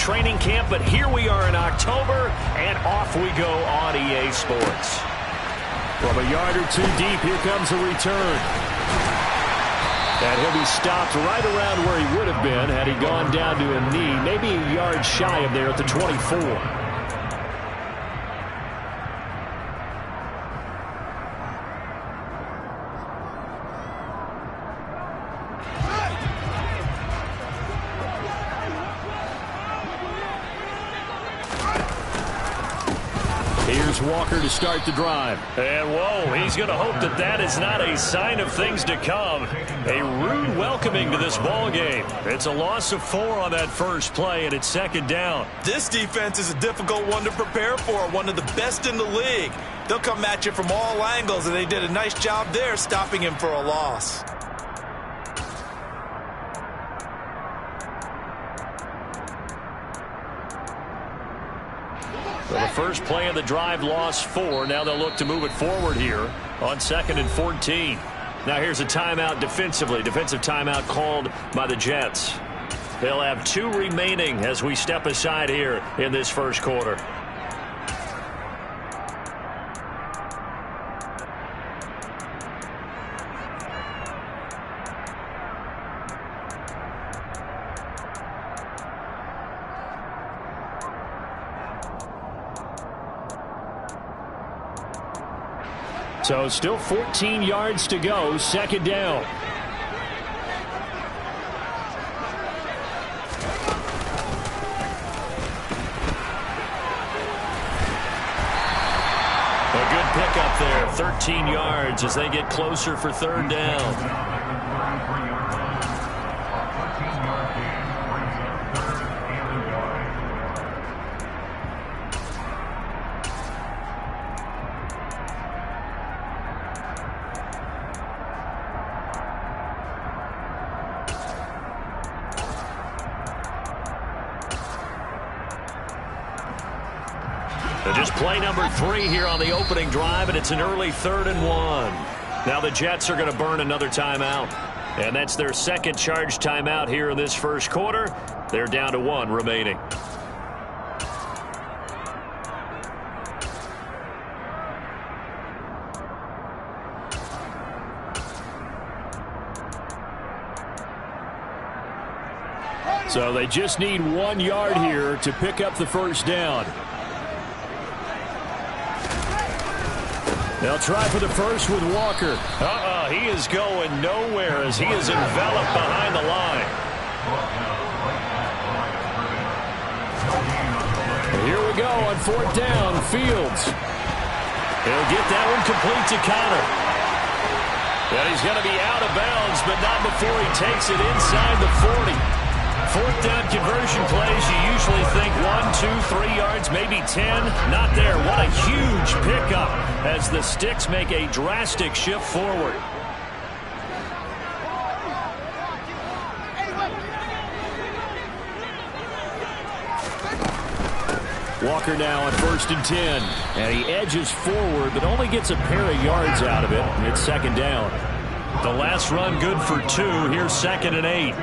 training camp, but here we are in October, and off we go on EA Sports. From a yard or two deep, here comes a return. And he'll be stopped right around where he would have been had he gone down to a knee, maybe a yard shy of there at the 24. Here's Walker to start the drive. And whoa, he's going to hope that that is not a sign of things to come. A rude welcoming to this ball game. It's a loss of 4 on that first play, and it's second down. This defense is a difficult one to prepare for, one of the best in the league. They'll come at you from all angles, and they did a nice job there stopping him for a loss. So the first play of the drive lost 4. Now they'll look to move it forward here on 2nd and 14. Now here's a timeout defensively. Defensive timeout called by the Jets. They'll have 2 remaining as we step aside here in this first quarter. So still 14 yards to go, second down. A good pickup there, 13 yards as they get closer for third down. Just play number 3 here on the opening drive, and it's an early 3rd and 1. Now the Jets are going to burn another timeout, and that's their second charge timeout here in this first quarter. They're down to 1 remaining. So they just need 1 yard here to pick up the first down. They'll try for the first with Walker. He is going nowhere as he is enveloped behind the line. Here we go on 4th down. Fields. He'll get that one complete to Connor. And he's going to be out of bounds, but not before he takes it inside the 40. 4th down conversion plays, you usually think 1, 2, 3 yards, maybe 10. Not there. What a huge pickup as the Sticks make a drastic shift forward. Walker now on 1st and 10. And he edges forward, but only gets a pair of yards out of it. And it's second down. The last run good for 2. Here's 2nd and 8.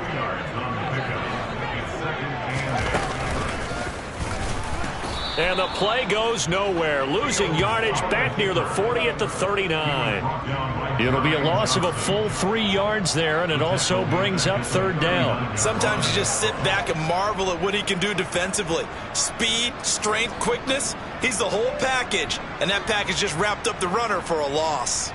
And the play goes nowhere. Losing yardage back near the 40 at the 39. It'll be a loss of a full 3 yards there, and it also brings up 3rd down. Sometimes you just sit back and marvel at what he can do defensively. Speed, strength, quickness. He's the whole package, and that package just wrapped up the runner for a loss.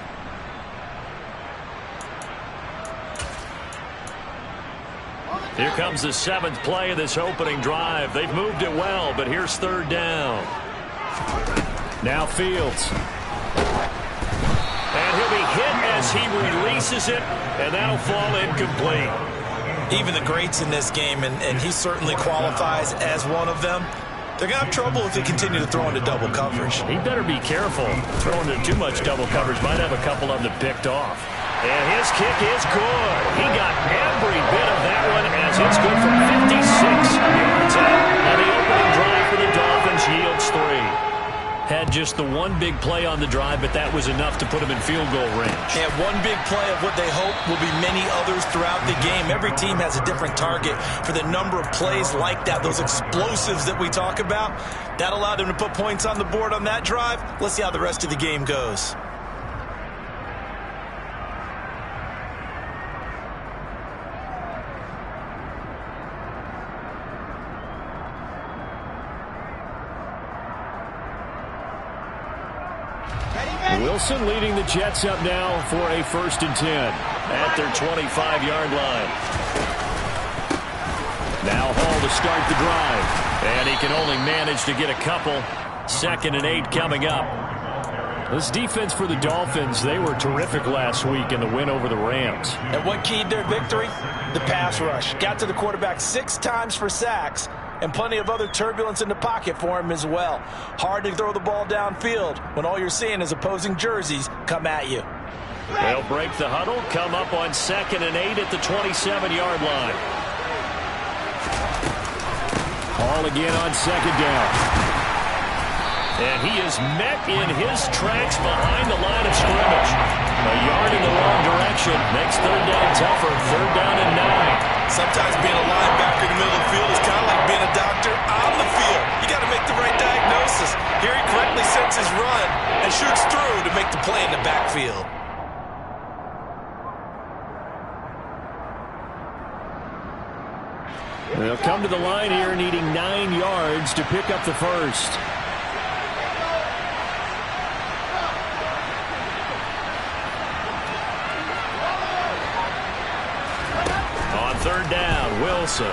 Here comes the 7th play of this opening drive. They've moved it well, but here's 3rd down. Now Fields. And he'll be hit as he releases it, and that'll fall incomplete. Even the greats in this game, and he certainly qualifies as one of them, they're going to have trouble if they continue to throw into double coverage. He better be careful. Throwing into too much double coverage might have a couple of them picked off. And his kick is good. He got every bit of that one as it's good for 56 yards out. And the opening drive for the Dolphins yields 3. Had just the one big play on the drive, but that was enough to put them in field goal range. And one big play of what they hope will be many others throughout the game. Every team has a different target for the number of plays like that, those explosives that we talk about. That allowed them to put points on the board on that drive. Let's see how the rest of the game goes. Wilson leading the Jets up now for a 1st and 10 at their 25-yard line. Now Hall to start the drive, and he can only manage to get a couple. 2nd and 8 coming up. This defense for the Dolphins, they were terrific last week in the win over the Rams. And what keyed their victory? The pass rush. Got to the quarterback 6 times for sacks, and plenty of other turbulence in the pocket for him as well. Hard to throw the ball downfield when all you're seeing is opposing jerseys come at you. They'll break the huddle, come up on 2nd and 8 at the 27-yard line. Hall again on 2nd down. And he is met in his tracks behind the line of scrimmage. A yard in the wrong direction makes 3rd down tougher. 3rd down and 9. Sometimes being a linebacker in the middle of the field is kind of like being a doctor on the field. You got to make the right diagnosis. Here he correctly sets his run and shoots through to make the play in the backfield. They'll come to the line here needing 9 yards to pick up the first. On 3rd down, Wilson.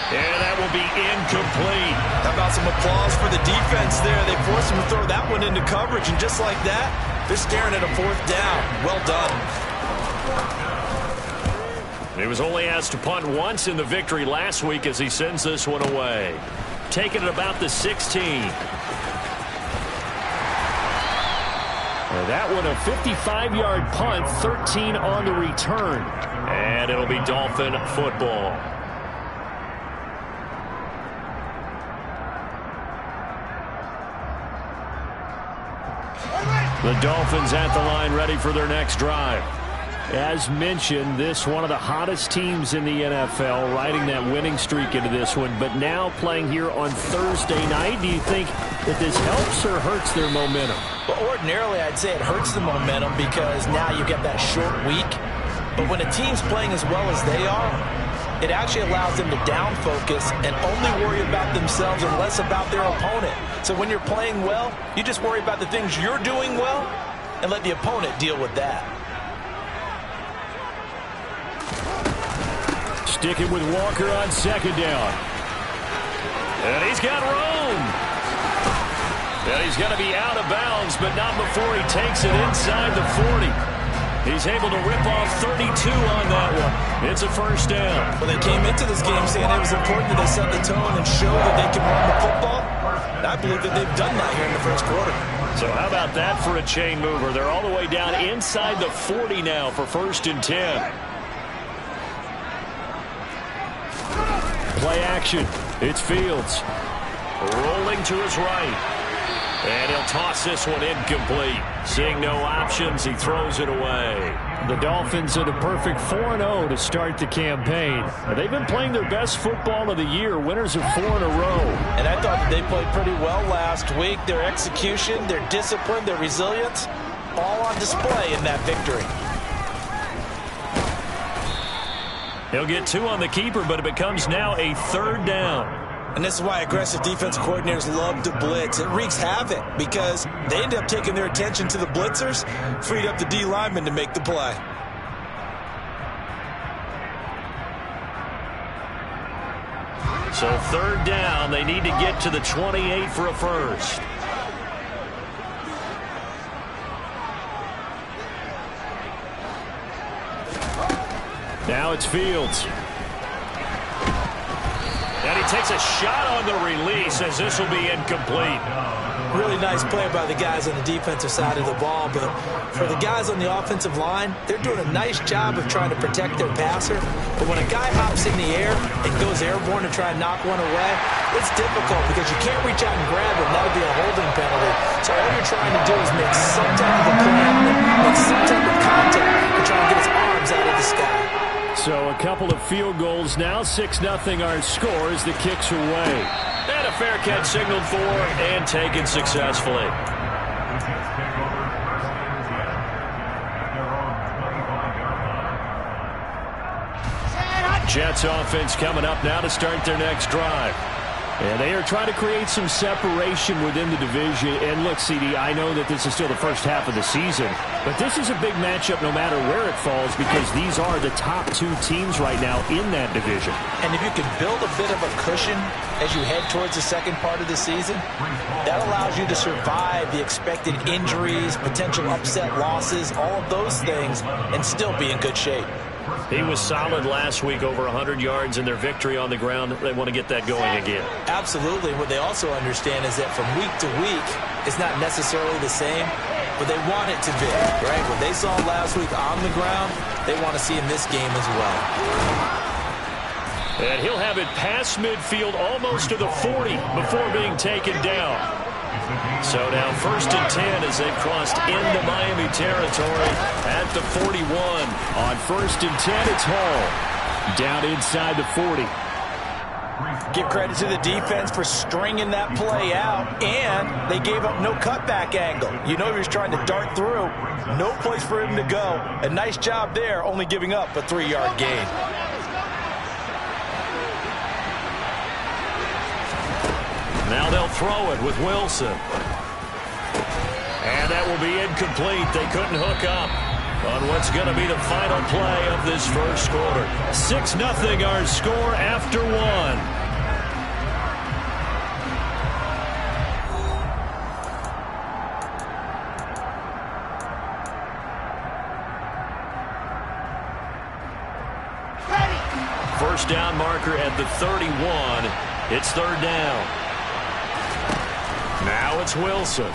And that will be incomplete. How about some applause for the defense there? They forced him to throw that one into coverage, and just like that, they're staring at a 4th down. Well done. He was only asked to punt once in the victory last week as he sends this one away. Taking it about the 16. That one a 55-yard punt, 13 on the return. And it'll be Dolphin football. The Dolphins at the line ready for their next drive. As mentioned, this one of the hottest teams in the NFL, riding that winning streak into this one, but now playing here on Thursday night. Do you think that this helps or hurts their momentum? Well, ordinarily, I'd say it hurts the momentum because now you get that short week. But when a team's playing as well as they are, it actually allows them to down focus and only worry about themselves and less about their opponent. So when you're playing well, you just worry about the things you're doing well and let the opponent deal with that. Sticking with Walker on 2nd down. And he's got room. And he's going to be out of bounds, but not before he takes it inside the 40. He's able to rip off 32 on that one. It's a 1st down. Well, they came into this game saying it was important that they set the tone and show that they can run the football. And I believe that they've done that here in the 1st quarter. So how about that for a chain mover? They're all the way down inside the 40 now for 1st and 10. Play action. It's Fields. Rolling to his right. And he'll toss this one incomplete. Seeing no options, he throws it away. The Dolphins are the perfect 4-0 to start the campaign. They've been playing their best football of the year, winners of 4 in a row. And I thought that they played pretty well last week. Their execution, their discipline, their resilience, all on display in that victory. He'll get 2 on the keeper, but it becomes now a 3rd down. And this is why aggressive defensive coordinators love to blitz. It wreaks havoc because they end up taking their attention to the blitzers, freed up the D lineman to make the play. So 3rd down, they need to get to the 28 for a first. Now it's Fields. And he takes a shot on the release as this will be incomplete. Really nice play by the guys on the defensive side of the ball, but for the guys on the offensive line, they're doing a nice job of trying to protect their passer. But when a guy hops in the air and goes airborne to try and knock one away, it's difficult because you can't reach out and grab him. That would be a holding penalty. So all you're trying to do is make some type of a play on him, make some type of contact, and try and get his arms out of the sky. So a couple of field goals now. 6-0 our score as the kick's away. And a fair catch signaled for and taken successfully. Jets offense coming up now to start their next drive. And they are trying to create some separation within the division. And look, CD, I know that this is still the first half of the season, but this is a big matchup no matter where it falls because these are the top two teams right now in that division. And if you can build a bit of a cushion as you head towards the second part of the season, that allows you to survive the expected injuries, potential upset losses, all of those things, and still be in good shape. He was solid last week, over 100 yards in their victory on the ground. They want to get that going again. Absolutely. What they also understand is that from week to week, it's not necessarily the same, but they want it to be, right? What they saw last week on the ground, they want to see in this game as well. And he'll have it past midfield almost to the 40 before being taken down. So now 1st and 10 as they've crossed into Miami territory at the 41. On 1st and 10, it's Hall. Down inside the 40. Give credit to the defense for stringing that play out, and they gave up no cutback angle. You know he was trying to dart through. No place for him to go. A nice job there, only giving up a 3-yard gain. Now they'll throw it with Wilson. And that will be incomplete. They couldn't hook up on what's going to be the final play of this first quarter. 6-0 our score after one. First down marker at the 31. It's 3rd down. Now it's Wilson.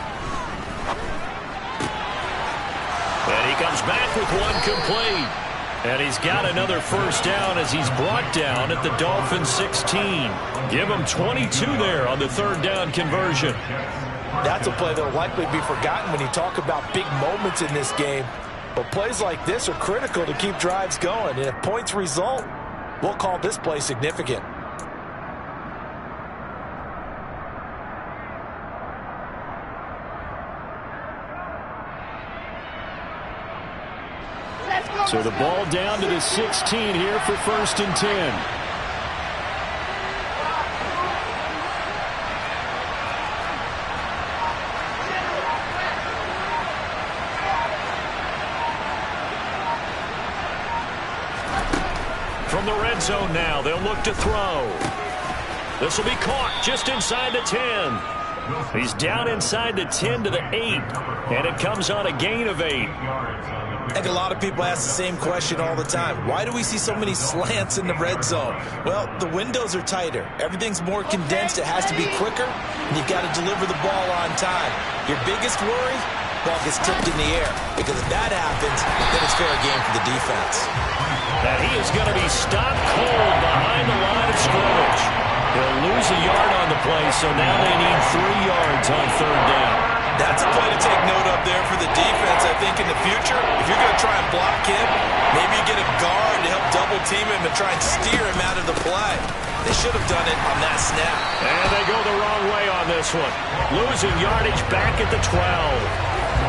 And he comes back with one complete. And he's got another first down as he's brought down at the Dolphins 16. Give him 22 there on the 3rd down conversion. That's a play that will likely be forgotten when you talk about big moments in this game. But plays like this are critical to keep drives going. And if points result, we'll call this play significant. So the ball down to the 16 here for 1st and 10. From the red zone now, they'll look to throw. This will be caught just inside the 10. He's down inside the 10 to the 8, and it comes on a gain of 8. I think a lot of people ask the same question all the time. Why do we see so many slants in the red zone? Well, the windows are tighter. Everything's more condensed. It has to be quicker, and you've got to deliver the ball on time. Your biggest worry? Ball gets tipped in the air, because if that happens, then it's fair game for the defense. And he is going to be stopped cold behind the line of scrimmage. He'll lose a yard on the play, so now they need 3 yards on 3rd down. That's a play to take note of there for the defense. I think in the future, if you're going to try and block him, maybe you get a guard to help double-team him and try and steer him out of the play. They should have done it on that snap. And they go the wrong way on this one. Losing yardage back at the 12.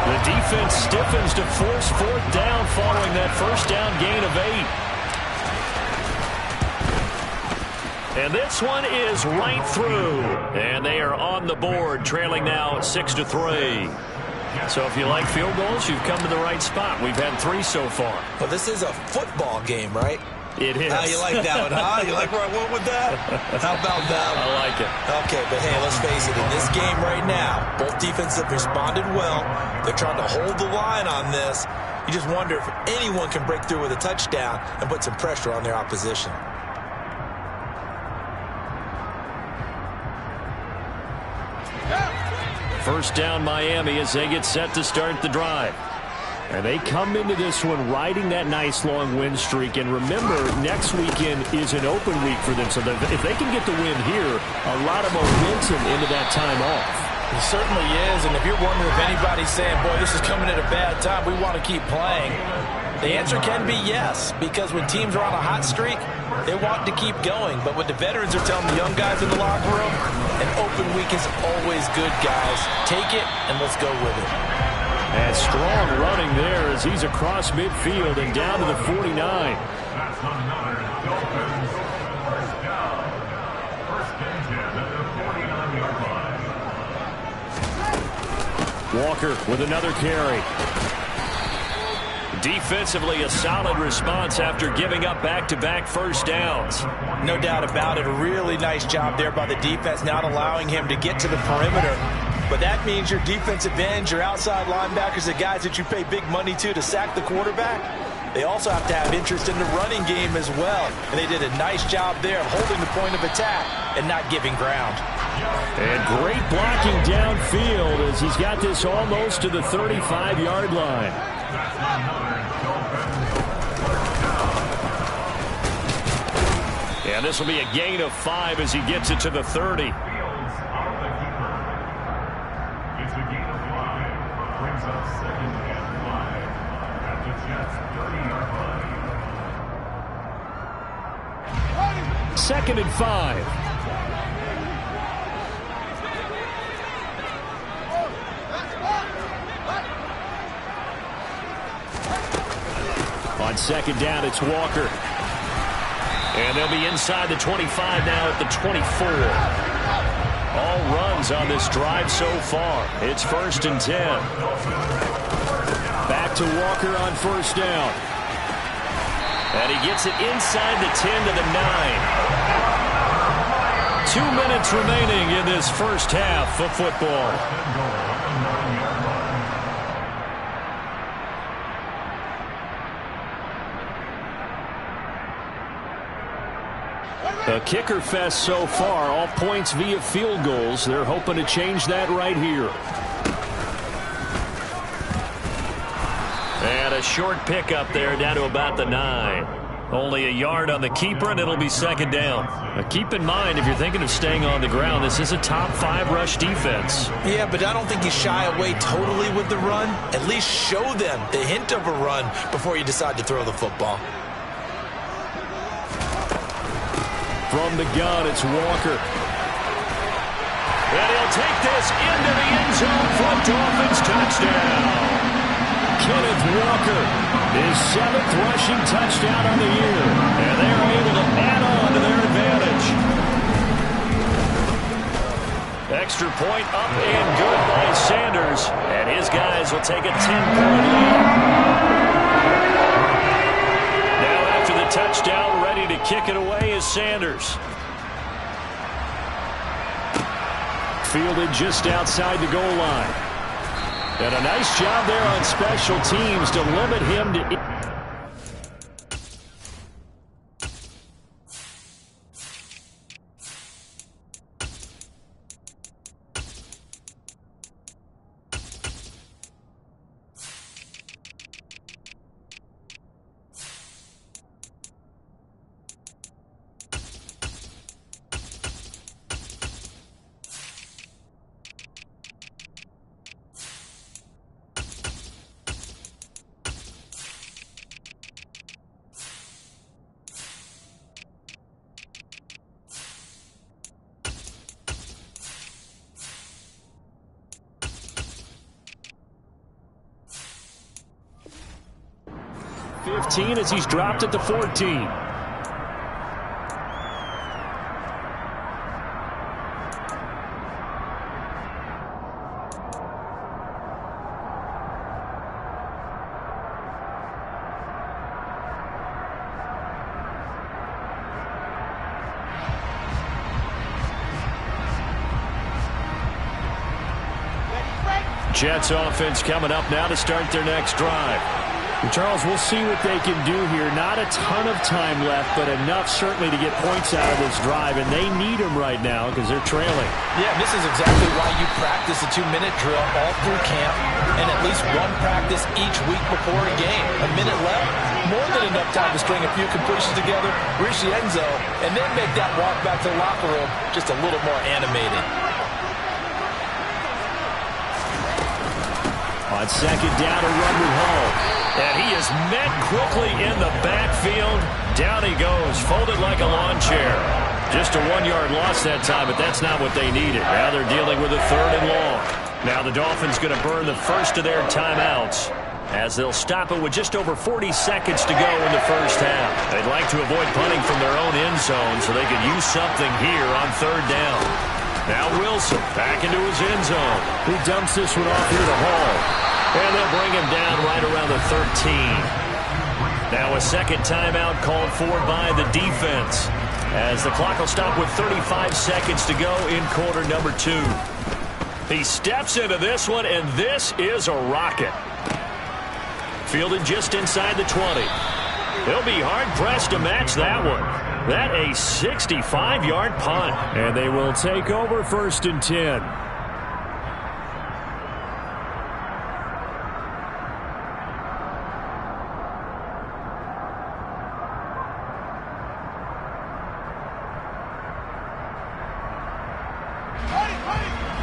The defense stiffens to force 4th down following that first down gain of 8. And this one is right through. And they are on the board, trailing now 6-3. So if you like field goals, you've come to the right spot. We've had 3 so far. Well, this is a football game, right? It is. How you like that one, huh? You like where I went with that? How about that one? I like it. Okay, but hey, let's face it. In this game right now, both defenses have responded well. They're trying to hold the line on this. You just wonder if anyone can break through with a touchdown and put some pressure on their opposition. First down Miami as they get set to start the drive. And they come into this one riding that nice long win streak. And remember, next weekend is an open week for them. So if they can get the win here, a lot of momentum into that time off. It certainly is. And if you're wondering if anybody's saying, boy, this is coming at a bad time, we want to keep playing, the answer can be yes. Because when teams are on a hot streak, they want to keep going. But what the veterans are telling the young guys in the locker room, an open week is always good, guys. Take it and let's go with it. And strong running there as he's across midfield and down to the 49. Walker with another carry. Defensively, a solid response after giving up back-to-back first downs. No doubt about it. A really nice job there by the defense, not allowing him to get to the perimeter. But that means your defensive ends, your outside linebackers, the guys that you pay big money to sack the quarterback, they also have to have interest in the running game as well. And they did a nice job there of holding the point of attack and not giving ground. And great blocking downfield as he's got this almost to the 35-yard line. And this will be a gain of 5 as he gets it to the 30. Second and 5. On second down, it's Walker. And they'll be inside the 25 now at the 24. All runs on this drive so far. It's first and 10. Back to Walker on first down. And he gets it inside the 10 to the 9. 2 minutes remaining in this first half of football. A kicker fest so far, all points via field goals. They're hoping to change that right here. And a short pickup there down to about the 9. Only a yard on the keeper, and it'll be second down. Now keep in mind, if you're thinking of staying on the ground, this is a top 5 rush defense. Yeah, but I don't think you shy away totally with the run. At least show them the hint of a run before you decide to throw the football. From the gun, it's Walker. And he'll take this into the end zone for a Dolphins touchdown. Kenneth Walker, his 7th rushing touchdown on the year. And they are able to add on to their advantage. Extra point up and good by Sanders. And his guys will take a 10-point lead. Now after the touchdown, ready to kick it away is Sanders. Fielded just outside the goal line. And a nice job there on special teams to limit him to... 15 as he's dropped at the 14. Jets offense coming up now to start their next drive. Charles, we'll see what they can do here. Not a ton of time left, but enough certainly to get points out of this drive, and they need them right now because they're trailing. Yeah, this is exactly why you practice a 2-minute drill all through camp and at least one practice each week before a game. A minute left, more than enough time to string a few completions together, reach the end zone, and then make that walk back to the locker room just a little more animated. On second down, a run with Hall. And he is met quickly in the backfield. Down he goes, folded like a lawn chair. Just a 1-yard loss that time, but that's not what they needed. Now they're dealing with a 3rd and long. Now the Dolphins going to burn the first of their timeouts as they'll stop it with just over 40 seconds to go in the first half. They'd like to avoid punting from their own end zone so they could use something here on 3rd down. Now Wilson back into his end zone. He dumps this one off here to Hall. And they'll bring him down right around the 13. Now a second timeout called for by the defense as the clock will stop with 35 seconds to go in quarter number 2. He steps into this one, and this is a rocket. Fielded just inside the 20. He'll be hard-pressed to match that one. That a 65-yard punt. And they will take over 1st and 10.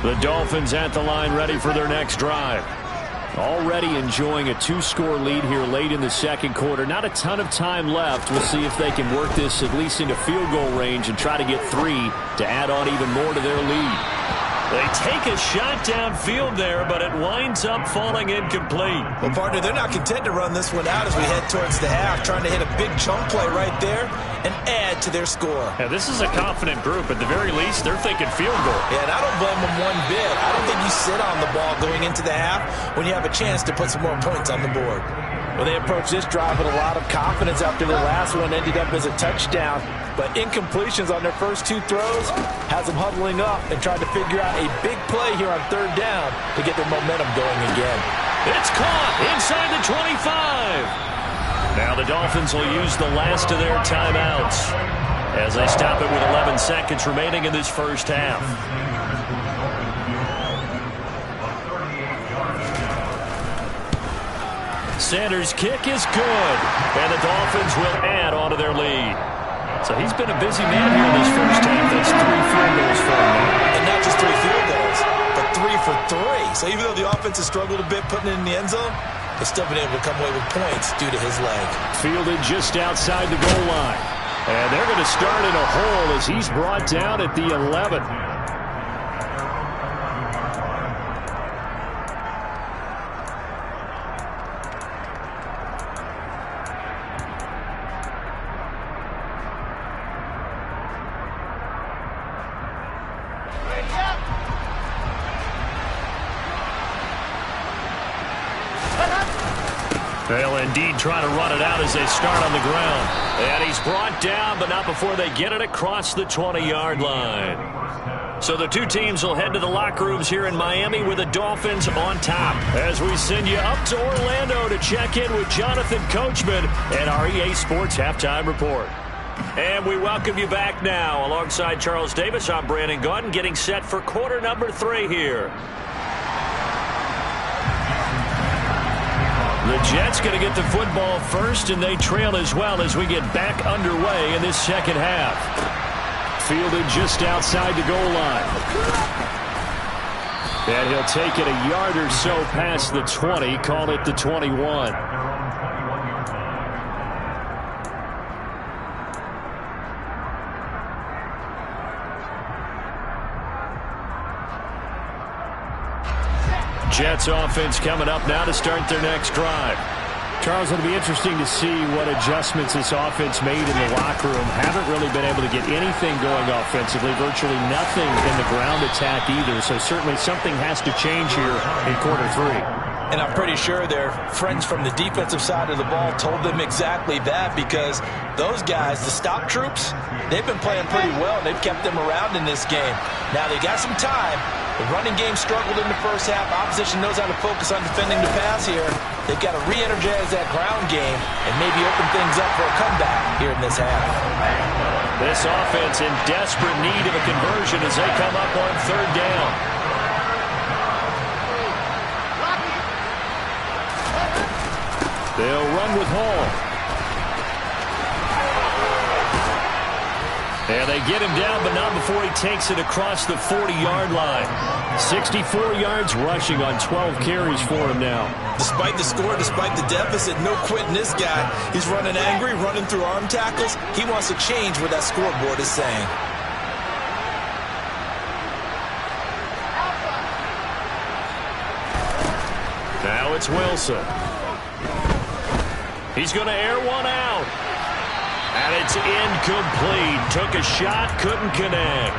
The Dolphins at the line ready for their next drive. Already enjoying a 2-score lead here late in the second quarter. Not a ton of time left. We'll see if they can work this at least into field goal range and try to get 3 to add on even more to their lead. They take a shot downfield there, but it winds up falling incomplete. Well, partner, they're not content to run this one out as we head towards the half, trying to hit a big chunk play right there and add to their score. Yeah, this is a confident group. At the very least, they're thinking field goal. Yeah, and I don't blame them one bit. I don't think you sit on the ball going into the half when you have a chance to put some more points on the board. Well, they approached this drive with a lot of confidence after the last one ended up as a touchdown. But incompletions on their first 2 throws has them huddling up and trying to figure out a big play here on 3rd down to get their momentum going again. It's caught inside the 25. Now the Dolphins will use the last of their timeouts as they stop it with 11 seconds remaining in this first half. Sanders' kick is good, and the Dolphins will add on to their lead. So he's been a busy man here in this first half. That's 3 field goals for him now. And not just 3 field goals, but 3 for 3. So even though the offense has struggled a bit putting it in the end zone, they've still been able to come away with points due to his leg. Fielded just outside the goal line. And they're going to start in a hole as he's brought down at the 11. They'll indeed try to run it out as they start on the ground. And he's brought down, but not before they get it across the 20-yard line. So the 2 teams will head to the locker rooms here in Miami with the Dolphins on top. As we send you up to Orlando to check in with Jonathan Coachman and our EA Sports Halftime Report. And we welcome you back now. Alongside Charles Davis, I'm Brandon Gaudin, getting set for quarter number 3 here. The Jets going to get the football first, and they trail as well as we get back underway in this second half. Fielded just outside the goal line. And he'll take it a yard or so past the 20, call it the 21. Jets offense coming up now to start their next drive. Charles, it'll be interesting to see what adjustments this offense made in the locker room. Haven't really been able to get anything going offensively, virtually nothing in the ground attack either. So certainly something has to change here in quarter 3. And I'm pretty sure their friends from the defensive side of the ball told them exactly that, because those guys, the stop troops, they've been playing pretty well. They've kept them around in this game. Now they got some time. The running game struggled in the first half. Opposition knows how to focus on defending the pass here. They've got to re-energize that ground game and maybe open things up for a comeback here in this half. This offense in desperate need of a conversion as they come up on third down. They'll run with Hall. And they get him down, but not before he takes it across the 40-yard line. 64 yards rushing on 12 carries for him now. Despite the score, despite the deficit, no quitting this guy. He's running angry, running through arm tackles. He wants to change what that scoreboard is saying. Now it's Wilson. He's going to air one out. And it's incomplete. Took a shot, couldn't connect.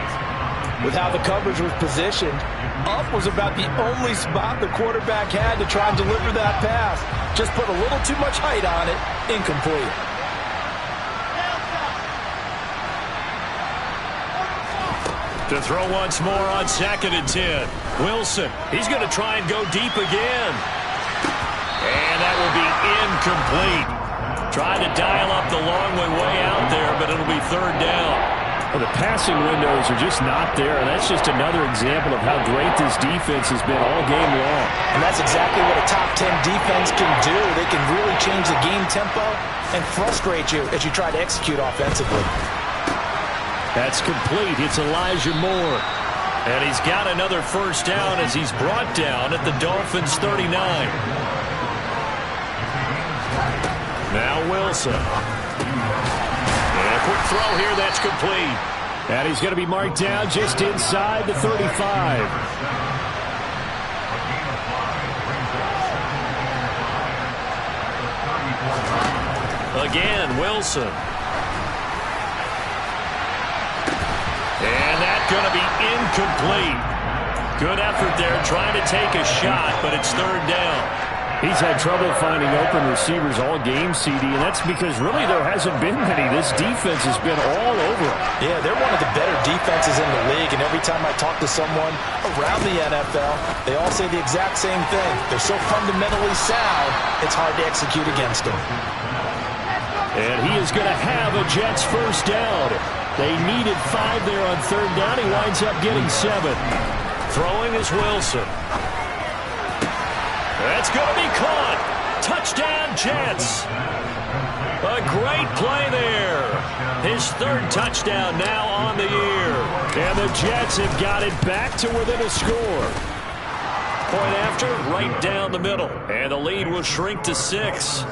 With how the coverage was positioned, up was about the only spot the quarterback had to try and deliver that pass. Just put a little too much height on it. Incomplete. To throw once more on 2nd and 10. Wilson, he's going to try and go deep again. And that will be incomplete. Trying to dial up the long way out there, but it'll be third down. Well, the passing windows are just not there, and that's just another example of how great this defense has been all game long. And that's exactly what a top 10 defense can do. They can really change the game tempo and frustrate you as you try to execute offensively. That's complete. It's Elijah Moore. And he's got another first down as he's brought down at the Dolphins' 39. Now Wilson. And a quick throw here that's complete. And he's going to be marked down just inside the 35. Again, Wilson. And that's going to be incomplete. Good effort there trying to take a shot, but it's third down. He's had trouble finding open receivers all game, CD, and that's because really there hasn't been many. This defense has been all over him. Yeah, they're one of the better defenses in the league, and every time I talk to someone around the NFL, they all say the exact same thing. They're so fundamentally sound, it's hard to execute against them. And he is going to have a Jets first down. They needed 5 there on third down. He winds up getting 7. Throwing is Wilson. That's going to be caught. Touchdown, Jets. A great play there. His third touchdown now on the year. And the Jets have got it back to within a score. Point after, right down the middle. And the lead will shrink to 6.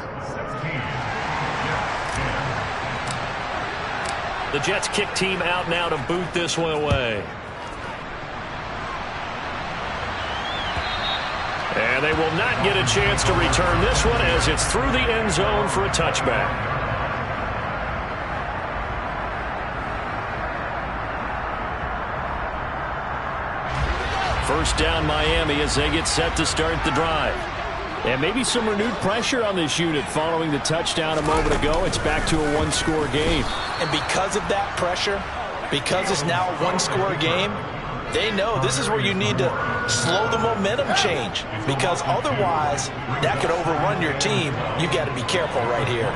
The Jets kick team out now to boot this one away. And they will not get a chance to return this one as it's through the end zone for a touchback. First down Miami as they get set to start the drive. And maybe some renewed pressure on this unit following the touchdown a moment ago. It's back to a one-score game. And because of that pressure, because it's now a one-score game, they know this is where you need to slow the momentum change, because otherwise that could overrun your team. You've got to be careful right here.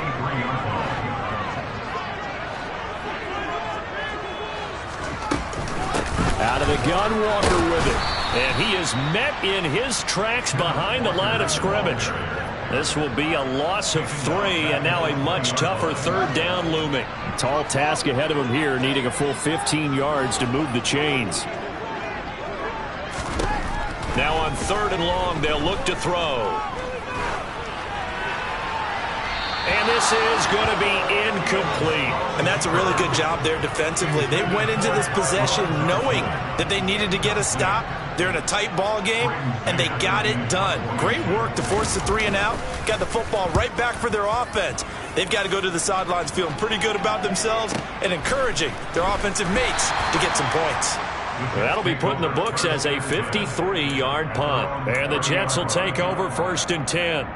Out of the gun, Walker with it. And he is met in his tracks behind the line of scrimmage. This will be a loss of 3, and now a much tougher third down looming. Tall task ahead of him here, needing a full 15 yards to move the chains. Now on third and long, they'll look to throw. And this is going to be incomplete. And that's a really good job there defensively. They went into this possession knowing that they needed to get a stop. They're in a tight ball game, and they got it done. Great work to force the 3 and out. Got the football right back for their offense. They've got to go to the sidelines feeling pretty good about themselves and encouraging their offensive mates to get some points. That'll be put in the books as a 53-yard punt. And the Jets will take over first and 10.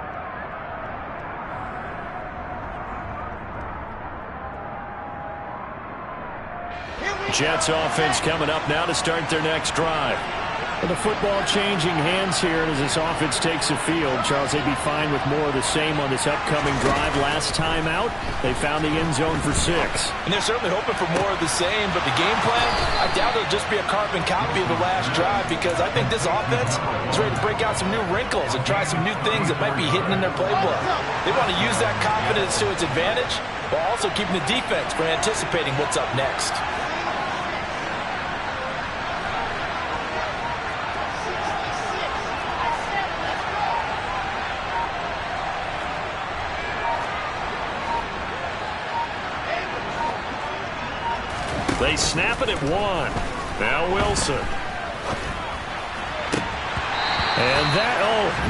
Jets offense coming up now to start their next drive. Well, the football changing hands here as this offense takes the field. Charles, they'd be fine with more of the same on this upcoming drive. Last time out, they found the end zone for 6. And they're certainly hoping for more of the same, but the game plan, I doubt it'll just be a carbon copy of the last drive, because I think this offense is ready to break out some new wrinkles and try some new things that might be hidden in their playbook. They want to use that confidence to its advantage, while also keeping the defense from anticipating what's up next. They snap it at 1. Now Wilson. And that,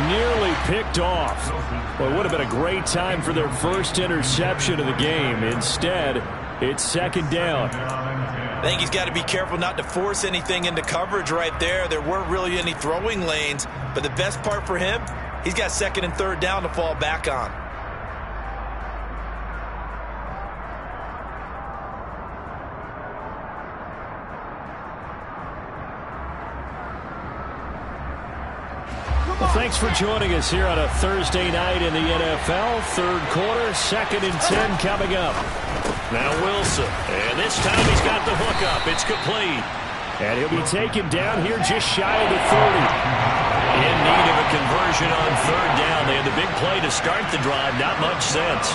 nearly picked off. Well, it would have been a great time for their first interception of the game. Instead, it's second down. I think he's got to be careful not to force anything into coverage right there. There weren't really any throwing lanes, but the best part for him, he's got second and third down to fall back on. Well, thanks for joining us here on a Thursday night in the NFL. Third quarter, 2nd and 10 coming up. Now Wilson. And this time he's got the hook up. It's complete. And he'll be taken down here just shy of the 30. In need of a conversion on third down. They had the big play to start the drive. Not much sense.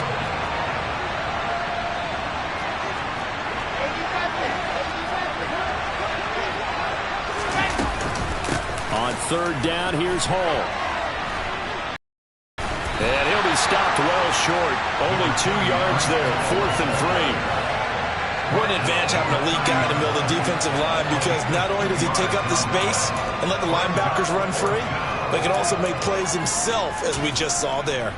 On third down, here's Hall. And he'll be stopped well short. Only 2 yards there. 4th and 3. What an advantage having a lead guy in the middle of the defensive line, because not only does he take up the space and let the linebackers run free, but he can also make plays himself, as we just saw there.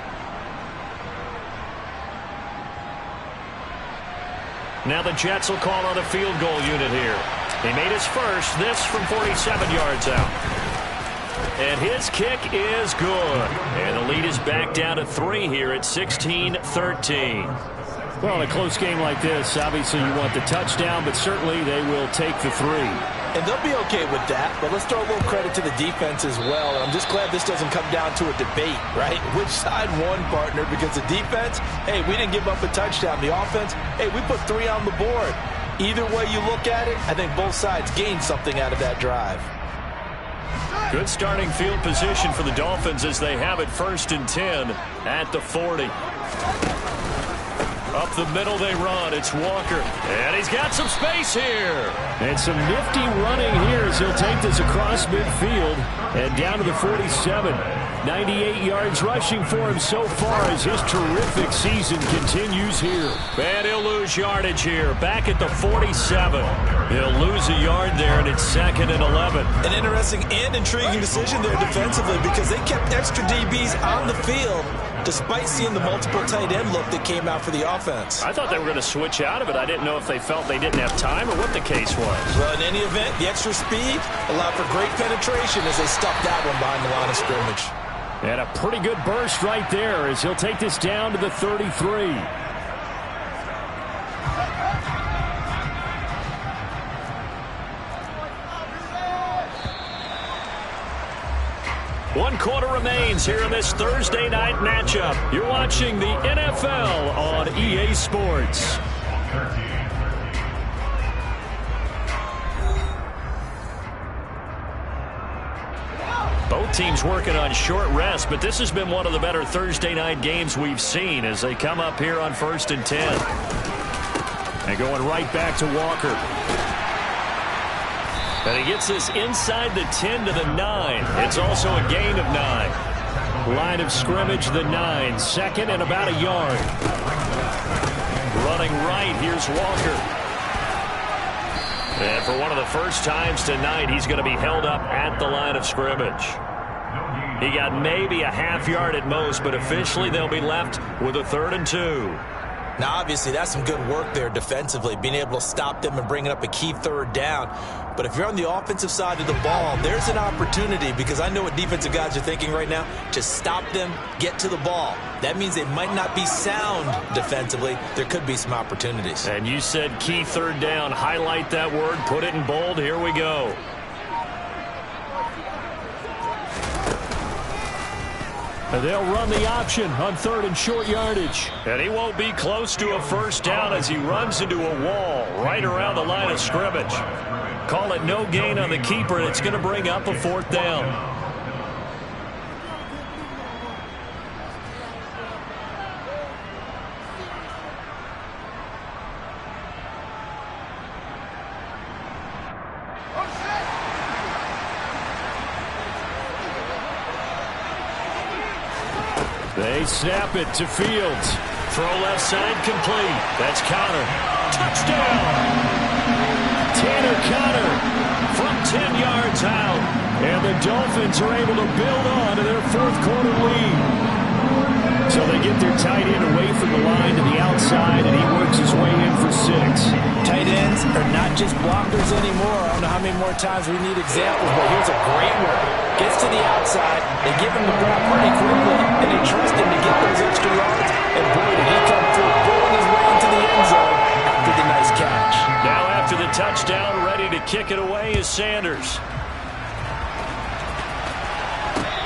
Now the Jets will call on a field goal unit here. He made his first, this from 47 yards out. And his kick is good. And the lead is back down to 3 here at 16-13. Well, in a close game like this, obviously you want the touchdown, but certainly they will take the 3. And they'll be okay with that, but let's throw a little credit to the defense as well. I'm just glad this doesn't come down to a debate, right? Which side won, partner? Because the defense, hey, we didn't give up a touchdown. The offense, hey, we put 3 on the board. Either way you look at it, I think both sides gained something out of that drive. Good starting field position for the Dolphins as they have it 1st and 10 at the 40. Up the middle they run. It's Walker. And he's got some space here. And some nifty running here as he'll take this across midfield and down to the 47. 98 yards rushing for him so far as his terrific season continues here. And he'll lose yardage here. Back at the 47. He'll lose a yard there, and it's 2nd and 11. An interesting and intriguing decision there defensively, because they kept extra DBs on the field despite seeing the multiple tight end look that came out for the offense. I thought they were going to switch out of it. I didn't know if they felt they didn't have time or what the case was. Well, in any event, the extra speed allowed for great penetration as they stuffed that one behind the line of scrimmage. And a pretty good burst right there as he'll take this down to the 33. One quarter remains here in this Thursday night matchup. You're watching the NFL on EA Sports. Both teams working on short rest, but this has been one of the better Thursday night games we've seen as they come up here on 1st and 10. And going right back to Walker. And he gets this inside the 10 to the 9. It's also a gain of 9. Line of scrimmage, the 9. 2nd and about a yard. Running right, here's Walker. And for one of the first times tonight, he's going to be held up at the line of scrimmage. He got maybe a half yard at most, but officially they'll be left with a 3rd and 2. Now, obviously, that's some good work there defensively, being able to stop them and bringing up a key 3rd down. But if you're on the offensive side of the ball, there's an opportunity, because I know what defensive guys are thinking right now. Just stop them, get to the ball. That means they might not be sound defensively. There could be some opportunities. And you said key 3rd down. Highlight that word, put it in bold. Here we go. And they'll run the option on 3rd and short yardage. And he won't be close to a first down as he runs into a wall right around the line of scrimmage. Call it no gain on the keeper, and it's going to bring up a 4th down. They snap it to Fields. Throw left side complete. That's Connor. Touchdown! Tanner Connor From 10 yards out. And the Dolphins are able to build on to their 4th quarter lead. So they get their tight end away from the line to the outside, and he works his way in for 6. Tight ends are not just blockers anymore. I don't know how many more times we need examples, but here's a great one. Gets to the outside, they give him the ball pretty quickly, and they trust him to get those extra yards. And boy, did he come through, pulling his way into the end zone after the nice catch. Now after the touchdown, ready to kick it away is Sanders.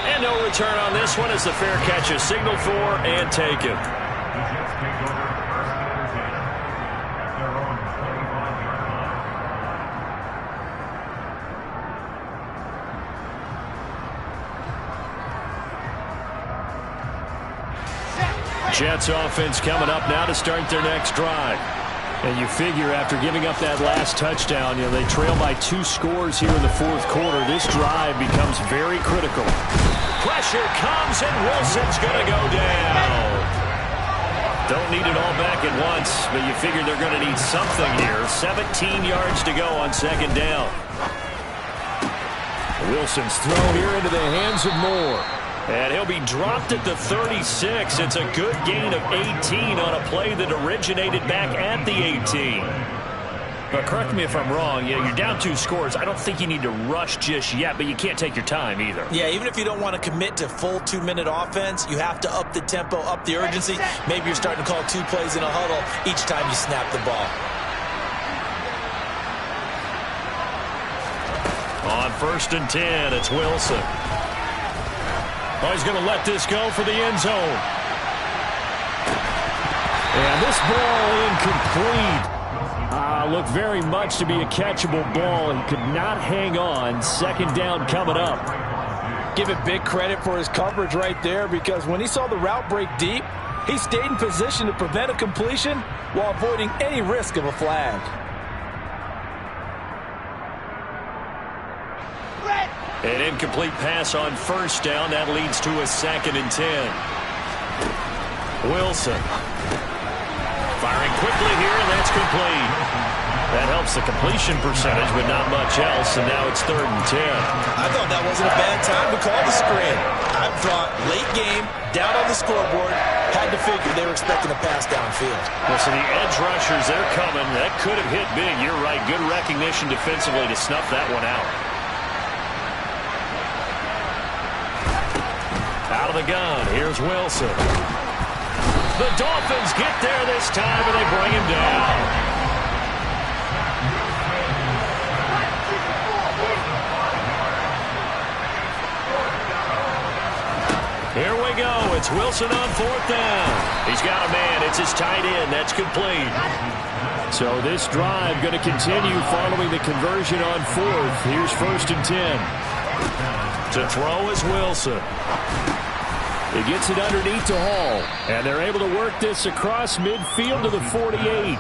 And no return on this one as the fair catch is signaled for and taken. Jets offense coming up now to start their next drive. And you figure after giving up that last touchdown, they trail by 2 scores here in the 4th quarter. This drive becomes very critical. Pressure comes, and Wilson's going to go down. Don't need it all back at once, but you figure they're going to need something here. 17 yards to go on 2nd down. Wilson's thrown here into the hands of Moore. And he'll be dropped at the 36. It's a good gain of 18 on a play that originated back at the 18. But correct me if I'm wrong, you're down 2 scores. I don't think you need to rush just yet, but you can't take your time either. Yeah, even if you don't want to commit to full 2-minute offense, you have to up the tempo, up the urgency. Maybe you're starting to call 2 plays in a huddle each time you snap the ball. On 1st and 10, it's Wilson. Oh, he's going to let this go for the end zone. And this ball incomplete. Looked very much to be a catchable ball. He could not hang on. 2nd down coming up. Give it big credit for his coverage right there, because when he saw the route break deep, he stayed in position to prevent a completion while avoiding any risk of a flag. An incomplete pass on 1st down. That leads to a 2nd and 10. Wilson firing quickly here, and that's complete. That helps the completion percentage, but not much else, and now it's 3rd and 10. I thought that wasn't a bad time to call the screen. I thought late game, down on the scoreboard, had to figure they were expecting a pass downfield. Well, so the edge rushers, they're coming. That could have hit big. You're right. Good recognition defensively to snuff that one out. Out of the gun, here's Wilson. The Dolphins get there this time, and they bring him down. Here we go. It's Wilson on 4th down. He's got a man. It's his tight end. That's complete. So this drive going to continue following the conversion on 4th. Here's 1st and 10. To throw is Wilson. He gets it underneath to Hall. And they're able to work this across midfield to the 48.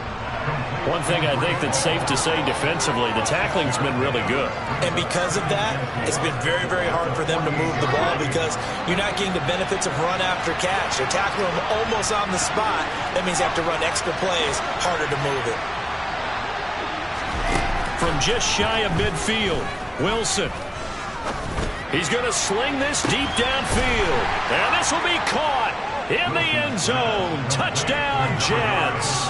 One thing I think that's safe to say defensively, the tackling's been really good. And because of that, it's been very, very hard for them to move the ball because you're not getting the benefits of run after catch. They're tackling them almost on the spot. That means they have to run extra plays, harder to move it. From just shy of midfield, Wilson. He's going to sling this deep downfield. And this will be caught in the end zone. Touchdown, Jets.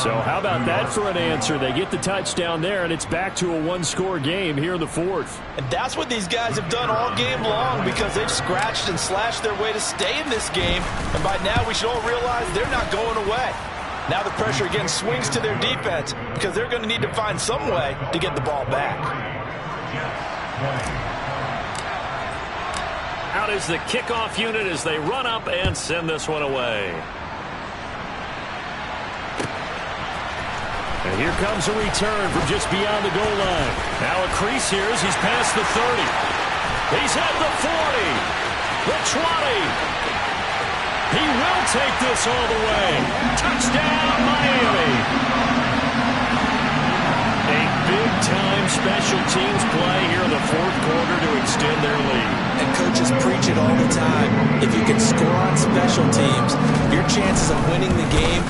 So how about that for an answer? They get the touchdown there, and it's back to a 1-score game here in the 4th. And that's what these guys have done all game long because they've scratched and slashed their way to stay in this game. And by now we should all realize they're not going away. Now the pressure again swings to their defense because they're going to need to find some way to get the ball back. out is the kickoff unit as they run up and send this one away. And here comes a return from just beyond the goal line. Now a crease here as he's past the 30. He's at the 40, the 20. He will take this all the way. Touchdown, Miami. A big-time special teams play here in the fourth quarter to extend their lead. And coaches preach it all the time. If you can score on special teams, your chances of winning the game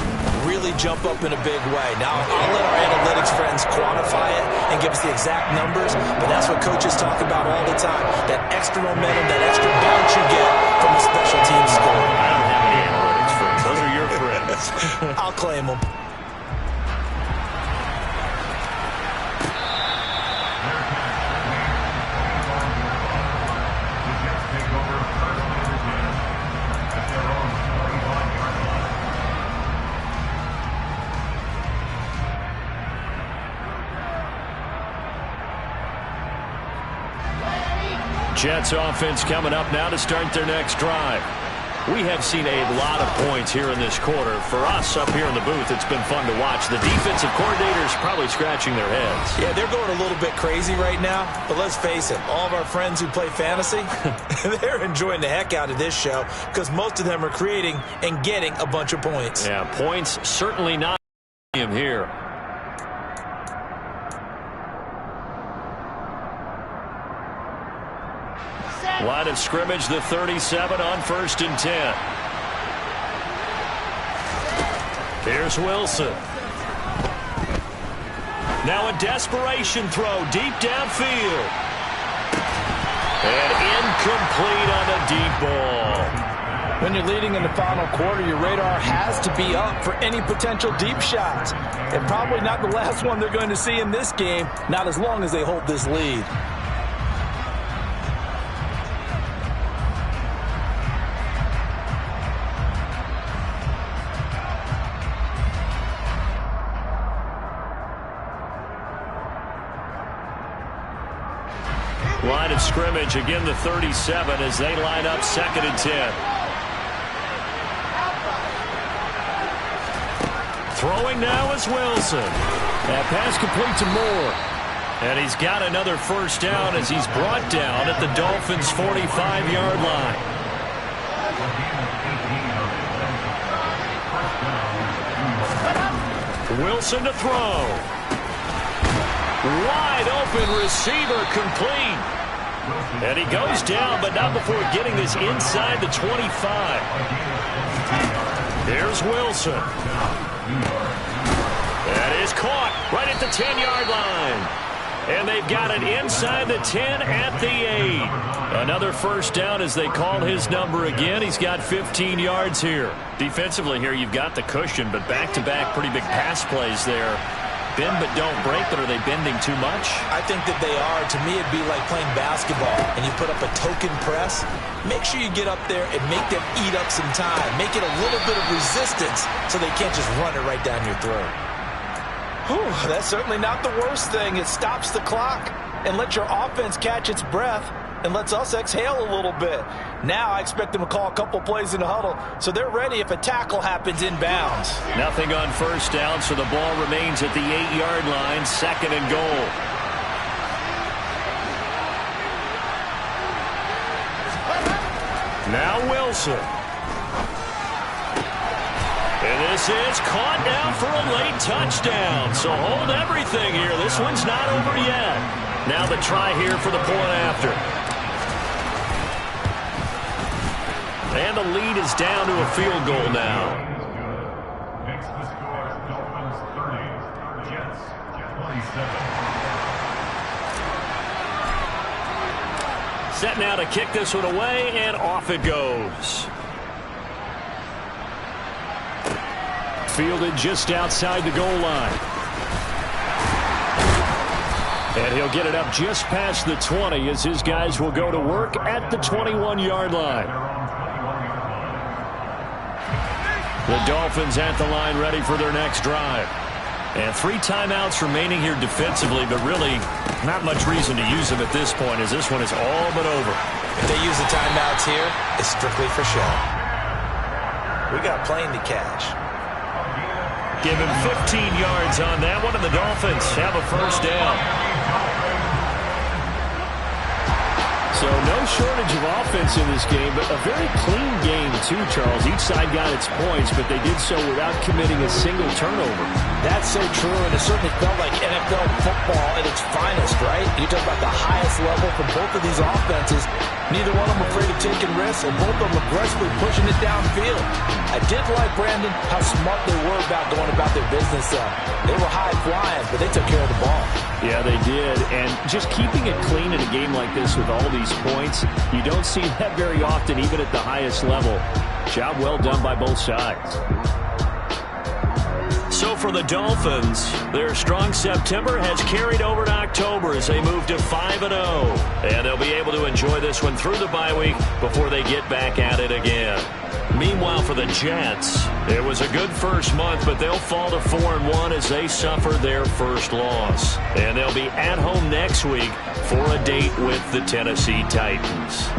really jump up in a big way. Now, I'll let our analytics friends quantify it and give us the exact numbers, but that's what coaches talk about all the time. That extra momentum, that extra bounce you get from a special team score. I don't have any analytics friends. Those are your friends. I'll claim them. Jets offense coming up now to start their next drive. We have seen a lot of points here in this quarter. For us up here in the booth, it's been fun to watch. The defensive coordinators probably scratching their heads. Yeah, they're going a little bit crazy right now, but let's face it, all of our friends who play fantasy, they're enjoying the heck out of this show because most of them are creating and getting a bunch of points. Yeah, points certainly not him here. Line of scrimmage, the 37 on 1st and 10. Here's Wilson. Now a desperation throw deep downfield. And incomplete on the deep ball. When you're leading in the final quarter, your radar has to be up for any potential deep shots. And probably not the last one they're going to see in this game, not as long as they hold this lead. Line of scrimmage, again the 37 as they line up 2nd and 10. Throwing now is Wilson. That pass complete to Moore. And he's got another first down as he's brought down at the Dolphins' 45-yard line. Wilson to throw. Wide open receiver complete. And he goes down, but not before getting this inside the 25. Here's Wilson. That is caught right at the 10-yard line. And they've got it inside the 10 at the 8. Another first down as they call his number again. He's got 15 yards here. Defensively here, you've got the cushion, but back-to-back pretty big pass plays there. Bend but don't break, but are they bending too much? I think that they are. To me, it'd be like playing basketball, and you put up a token press. Make sure you get up there and make them eat up some time. Make it a little bit of resistance so they can't just run it right down your throat. Whew, that's certainly not the worst thing. It stops the clock and lets your offense catch its breath and lets us exhale a little bit. Now I expect them to call a couple plays in the huddle, so they're ready if a tackle happens inbounds. Nothing on first down, so the ball remains at the 8-yard line, 2nd and goal. Now Wilson. And this is caught down for a late touchdown. So hold everything here. This one's not over yet. Now the try here for the point after. And the lead is down to a field goal now. Makes the score Dolphins 30, Jets 27. Set now to kick this one away, and off it goes. Fielded just outside the goal line. And he'll get it up just past the 20 as his guys will go to work at the 21-yard line. The Dolphins at the line ready for their next drive. And 3 timeouts remaining here defensively, but really not much reason to use them at this point as this one is all but over. If they use the timeouts here, it's strictly for show. We got plenty to cash. Give him 15 yards on that one, and the Dolphins have a first down. So no shortage of offense in this game, but a very clean game too, Charles. Each side got its points, but they did so without committing a single turnover. That's so true, and it certainly felt like NFL football at its finest, right? You talk about the highest level for both of these offenses. Neither one of them afraid of taking risks, and both of them aggressively pushing it downfield. I did like, Brandon, how smart they were about going about their business. They were high-flying, but they took care of the ball. Yeah, they did. And just keeping it clean in a game like this with all these points, you don't see that very often, even at the highest level. Job well done by both sides. So for the Dolphins, their strong September has carried over to October as they move to 5-0. And they'll be able to enjoy this one through the bye week before they get back at it again. Meanwhile, for the Jets, it was a good first month, but they'll fall to 4-1 as they suffer their first loss. And they'll be at home next week for a date with the Tennessee Titans.